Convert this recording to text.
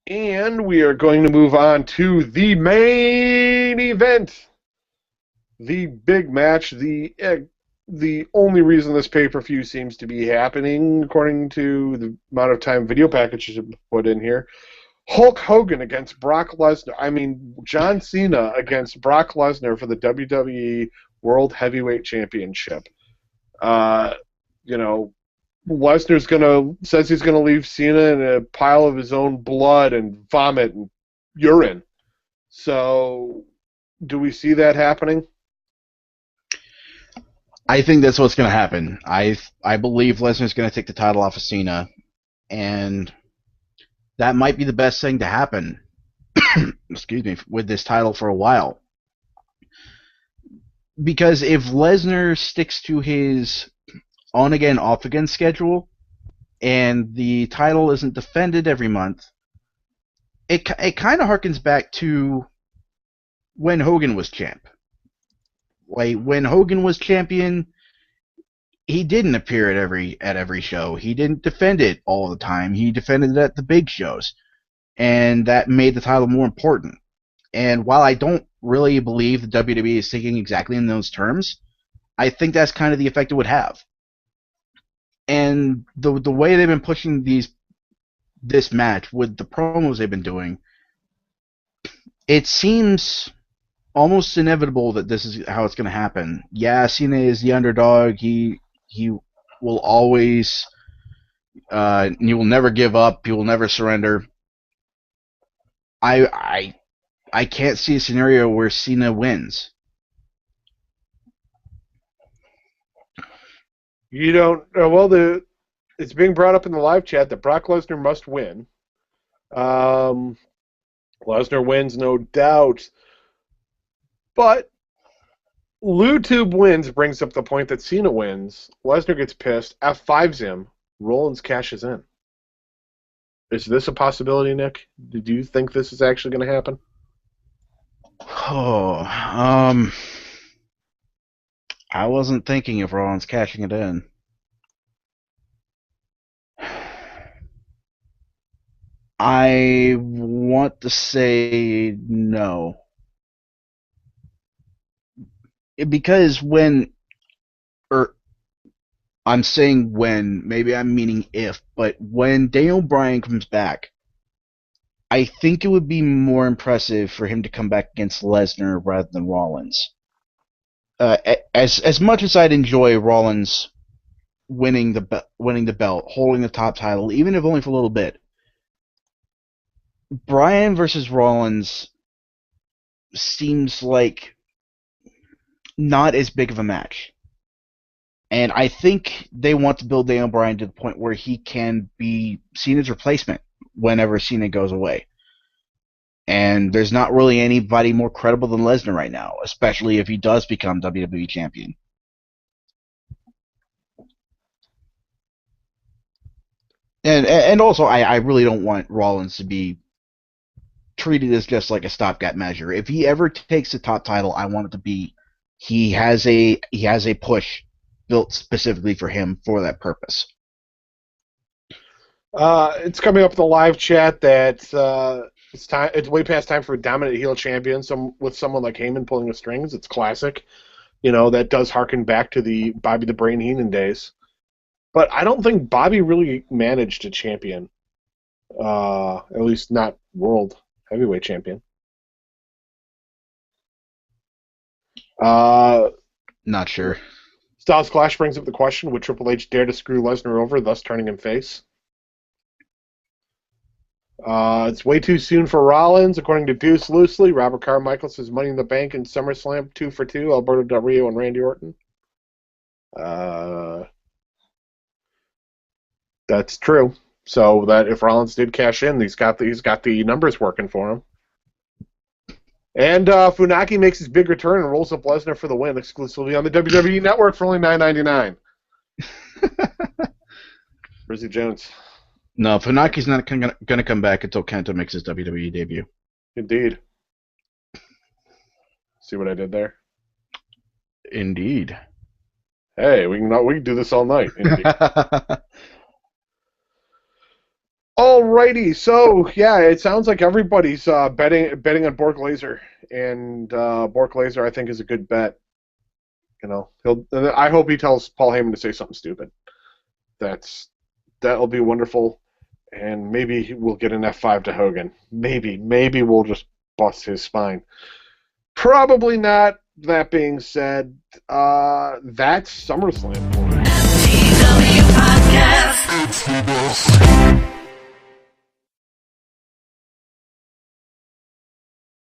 And we are going to move on to the main event, the big match, the only reason this pay-per-view seems to be happening, according to the amount of time video packages have put in here. Hulk Hogan against Brock Lesnar. I mean, John Cena against Brock Lesnar for the WWE World Heavyweight Championship. Uh, you know, says he's gonna leave Cena in a pile of his own blood and vomit and urine. So, do we see that happening? I think that's what's going to happen. I believe Lesnar's going to take the title off of Cena, and that might be the best thing to happen. Excuse me, with this title for a while, because if Lesnar sticks to his on again off again schedule, and the title isn't defended every month, it kind of harkens back to when Hogan was champ. Like when Hogan was champion, he didn't appear at every show. He didn't defend it all the time. He defended it at the big shows, and that made the title more important. And while I don't really believe the WWE is thinking exactly in those terms, I think that's kind of the effect it would have. And the way they've been pushing this match with the promos they've been doing, it seems almost inevitable that this is how it's going to happen. Yeah, Cena is the underdog. He will always he will never give up. He will never surrender. I can't see a scenario where Cena wins. You don't. It's being brought up in the live chat that Brock Lesnar must win. Lesnar wins, no doubt. But LuTube wins brings up the point that Cena wins. Lesnar gets pissed. F5s him. Rollins cashes in. Is this a possibility, Nick? Did you think this is actually going to happen? Oh, I wasn't thinking of Rollins cashing it in. I want to say no. Because or I'm saying when, maybe I'm meaning if, but when Daniel Bryan comes back, I think it would be more impressive for him to come back against Lesnar rather than Rollins. As much as I'd enjoy Rollins winning the belt, holding the top title, even if only for a little bit, Bryan versus Rollins seems like not as big of a match. And I think they want to build Daniel Bryan to the point where he can be Cena's replacement whenever Cena goes away. And there's not really anybody more credible than Lesnar right now, especially if he does become WWE champion. And also, I really don't want Rollins to be treated as just like a stopgap measure. If he ever takes the top title, I want it to be he has a push built specifically for him for that purpose. It's coming up in the live chat that it's time. It's way past time for a dominant heel champion. With someone like Heyman pulling the strings, it's classic. You know, that does harken back to the Bobby the Brain Heenan days. But I don't think Bobby really managed to champion. At least not world heavyweight champion. Not sure. Styles Clash brings up the question: would Triple H dare to screw Lesnar over, thus turning him face? It's way too soon for Rollins, according to Deuce Loosely. Robert Carmichael says Money in the Bank and SummerSlam 2 for 2. Alberto Del Rio and Randy Orton. That's true. So that if Rollins did cash in, he's got the numbers working for him. And Funaki makes his big return and rolls up Lesnar for the win, exclusively on the WWE Network for only $9.99. Rizzy Jones. No, Funaki's not going to come back until Kenta makes his WWE debut. Indeed. See what I did there? Indeed. Hey, we can do this all night. Alrighty, so yeah, it sounds like everybody's betting on Bork Laser, and Bork Laser I think is a good bet. You know, I hope he tells Paul Heyman to say something stupid. That'll be wonderful, and maybe we'll get an F5 to Hogan. Maybe we'll just bust his spine. Probably not. That being said, that's SummerSlam for you. TW Podcast.